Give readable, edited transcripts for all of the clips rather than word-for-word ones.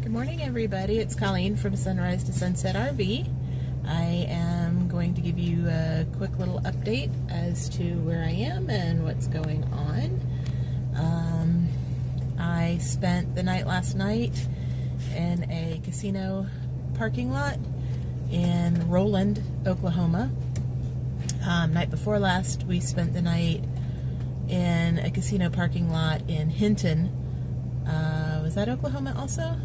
Good morning, everybody. It's Colleen from Sunrise to Sunset RV. I am going to give you a quick little update as to where I am and what's going on. I spent the night last night in a casino parking lot in Roland, Oklahoma. Night before last, we spent the night in a casino parking lot in Hinton. Was that Oklahoma also?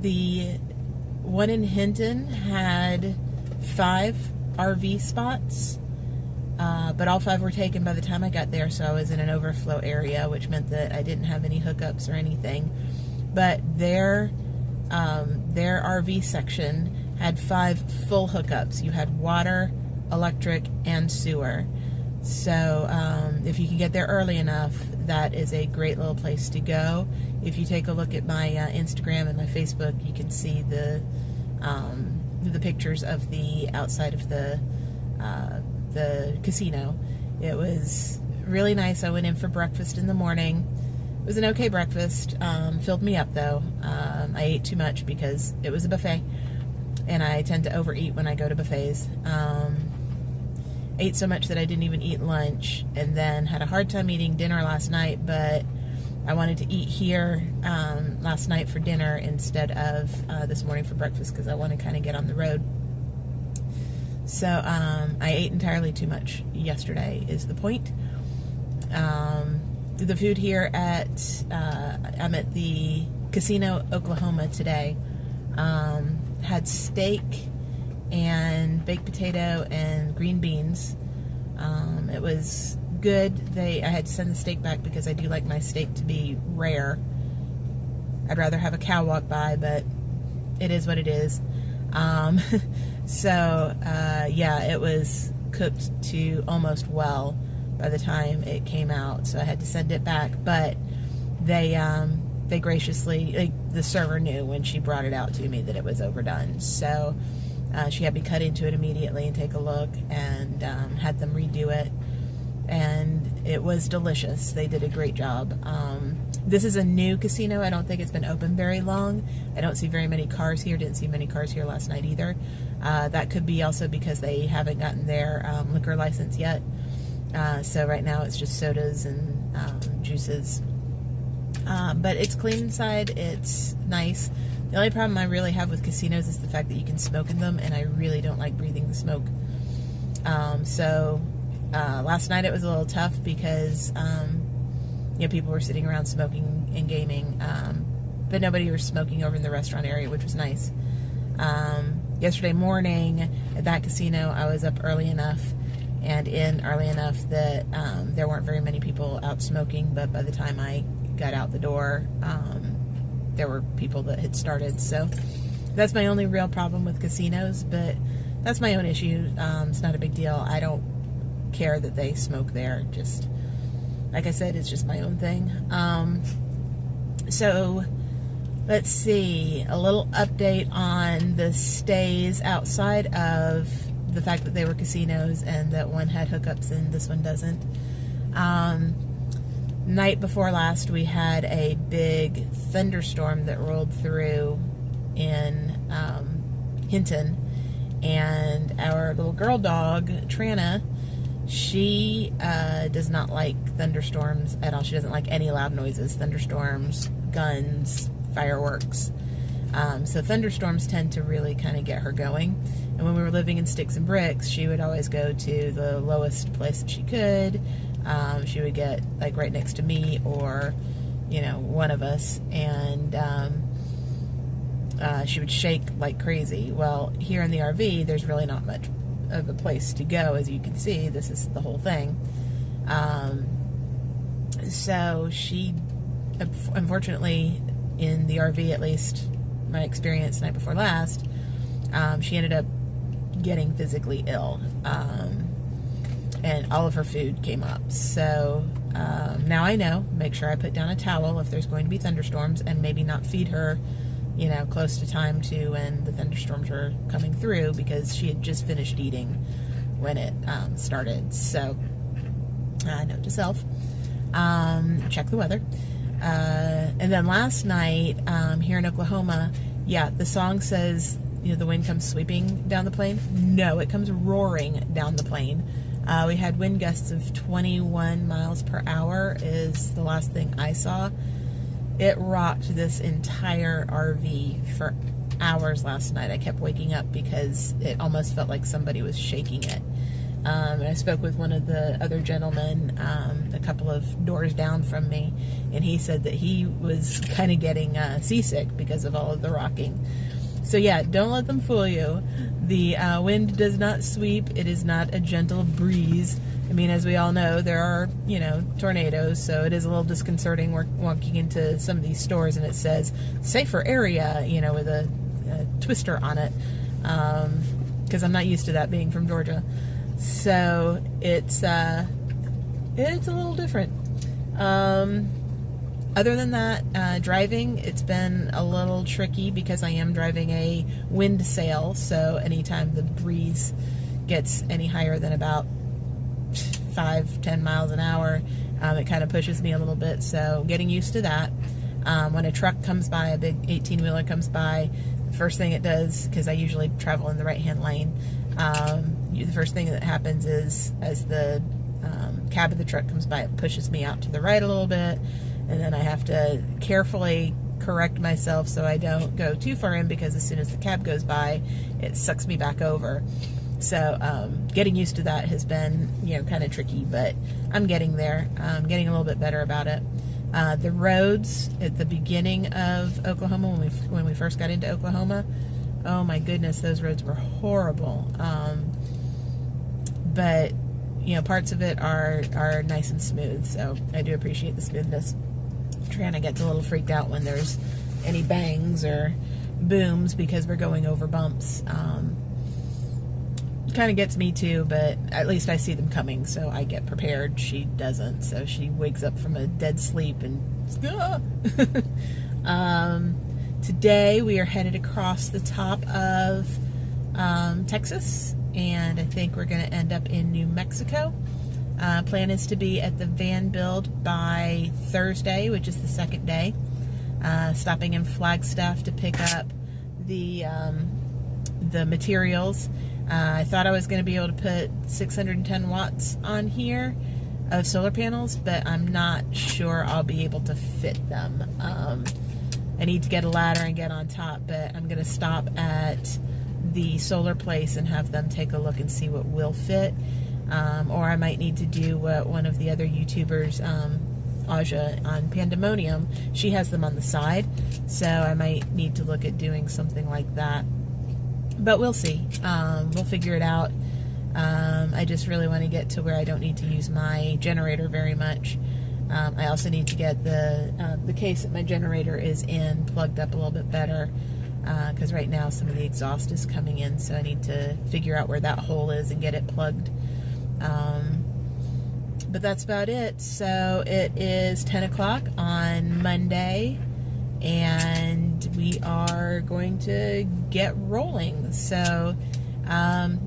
The one in Hinton had 5 RV spots, but all 5 were taken by the time I got there, so I was in an overflow area, which meant that I didn't have any hookups or anything. But their RV section had 5 full hookups. You had water, electric, and sewer. So if you can get there early enough, that is a great little place to go. If you take a look at my Instagram and my Facebook, you can see the pictures of the outside of the casino. It was really nice. I went in for breakfast in the morning. It was an okay breakfast. Filled me up though. I ate too much because it was a buffet, and I tend to overeat when I go to buffets. Ate so much that I didn't even eat lunch, and then had a hard time eating dinner last night, but I wanted to eat here last night for dinner instead of this morning for breakfast because I want to kind of get on the road. So I ate entirely too much yesterday is the point. The food here I'm at the Casino Oklahoma today, had steak and baked potato and green beans. It was good. I had to send the steak back because I do like my steak to be rare. I'd rather have a cow walk by, but it is what it is. Yeah, it was cooked to almost well by the time it came out, so I had to send it back. But they graciously, the server knew when she brought it out to me that it was overdone, so she had me cut into it immediately and take a look, and had them redo it, and it was delicious. They did a great job. This is a new casino. I don't think it's been open very long. I don't see very many cars here. Didn't see many cars here last night either. That could be also because they haven't gotten their liquor license yet. So right now it's just sodas and juices. But it's clean inside. It's nice. The only problem I really have with casinos is the fact that you can smoke in them, and I really don't like breathing the smoke. Last night it was a little tough because people were sitting around smoking and gaming, but nobody was smoking over in the restaurant area, which was nice. Yesterday morning at that casino, I was up early enough and in early enough that there weren't very many people out smoking, but by the time I got out the door, there were people that had started. So that's my only real problem with casinos, but that's my own issue. It's not a big deal. I don't care that they smoke there. Just like I said, it's just my own thing. So let's see, a little update on the stays outside of the fact that they were casinos and that one had hookups and this one doesn't. Night before last, we had a big thunderstorm that rolled through in Hinton, and our little girl dog, Trana, she does not like thunderstorms at all. She doesn't like any loud noises, thunderstorms, guns, fireworks. So thunderstorms tend to really kind of get her going. And when we were living in Sticks and Bricks, she would always go to the lowest place that she could. She would get like right next to me or, one of us, and she would shake like crazy. Well, here in the RV, there's really not much of a place to go. As you can see, this is the whole thing. So she, unfortunately, in the RV, at least my experience night before last, she ended up getting physically ill, and all of her food came up. So now I know, make sure I put down a towel if there's going to be thunderstorms, and maybe not feed her close to time to when the thunderstorms were coming through, because she had just finished eating when it started. So note to self, check the weather. And then last night, here in Oklahoma, yeah, the song says, you know, the wind comes sweeping down the plain. No, it comes roaring down the plain. We had wind gusts of 21 miles per hour is the last thing I saw. It rocked this entire RV for hours last night. I kept waking up because it almost felt like somebody was shaking it. And I spoke with one of the other gentlemen a couple of doors down from me, and he said that he was kind of getting seasick because of all of the rocking. So yeah, don't let them fool you. The wind does not sweep. It is not a gentle breeze. I mean, as we all know, there are, you know, tornadoes, so it is a little disconcerting walking into some of these stores and it says safer area, you know, with a twister on it, because I'm not used to that being from Georgia. So it's a little different. Other than that, driving, it's been a little tricky because I am driving a wind sail, so anytime the breeze gets any higher than about 5-10 miles an hour, it kind of pushes me a little bit, so getting used to that. When a truck comes by, a big 18-wheeler comes by, the first thing it does, because I usually travel in the right-hand lane, the first thing that happens is as the cab of the truck comes by, it pushes me out to the right a little bit, and then I have to carefully correct myself so I don't go too far in, because as soon as the cab goes by, it sucks me back over. So getting used to that has been, you know, kind of tricky, but I'm getting there. I'm getting a little bit better about it. The roads at the beginning of Oklahoma, when we first got into Oklahoma, oh my goodness, those roads were horrible. But you know, parts of it are nice and smooth, so I do appreciate the smoothness. Triana gets a little freaked out when there's any bangs or booms because we're going over bumps. Kind of gets me too, but at least I see them coming, so I get prepared. She doesn't, so she wakes up from a dead sleep and today we are headed across the top of Texas, and I think we're going to end up in New Mexico. Plan is to be at the van build by Thursday, which is the second day. Stopping in Flagstaff to pick up the materials. I thought I was going to be able to put 610 watts on here of solar panels, but I'm not sure I'll be able to fit them. I need to get a ladder and get on top, but I'm going to stop at the solar place and have them take a look and see what will fit. Or I might need to do what one of the other YouTubers, Aja on Pandemonium, she has them on the side, so I might need to look at doing something like that. But we'll see. We'll figure it out. I just really want to get to where I don't need to use my generator very much. I also need to get the case that my generator is in plugged up a little bit better, because right now some of the exhaust is coming in, so I need to figure out where that hole is and get it plugged. But that's about it. So it is 10 o'clock on Monday, and we are going to get rolling. So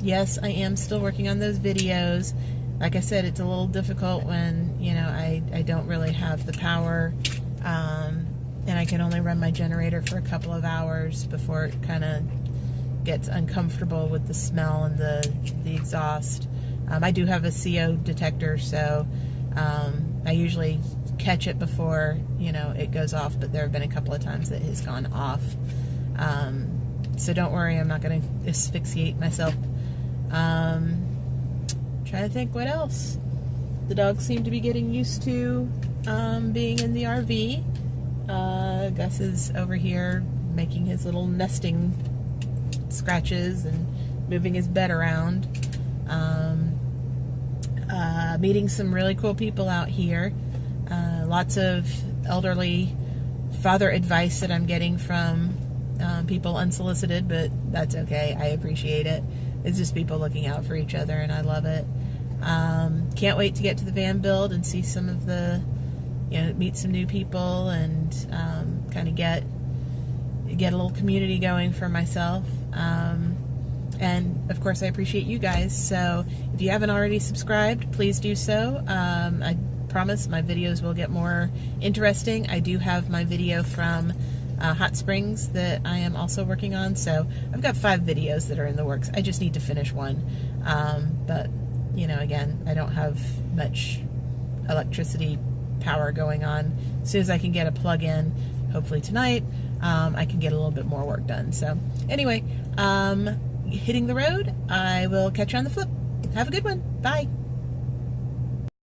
yes, I am still working on those videos. Like I said, it's a little difficult when, you know, I don't really have the power, and I can only run my generator for a couple of hours before it kind of gets uncomfortable with the smell and the exhaust. I do have a CO detector, so I usually catch it before, you know, it goes off, but there have been a couple of times that it has gone off. So don't worry, I'm not going to asphyxiate myself. Trying to think what else. The dogs seem to be getting used to being in the RV. Gus is over here making his little nesting scratches and moving his bed around. Meeting some really cool people out here. Lots of elderly father advice that I'm getting from people unsolicited, but that's okay. I appreciate it. It's just people looking out for each other, and I love it. Can't wait to get to the van build and see some of the, you know, meet some new people and kind of get a little community going for myself. And of course, I appreciate you guys. So if you haven't already subscribed, please do so. I promise my videos will get more interesting. I do have my video from Hot Springs that I am also working on, so I've got 5 videos that are in the works. I just need to finish one, but you know, again, I don't have much electricity power going on. As soon as I can get a plug in, hopefully tonight, I can get a little bit more work done. So anyway, hitting the road. I will catch you on the flip. Have a good one. Bye.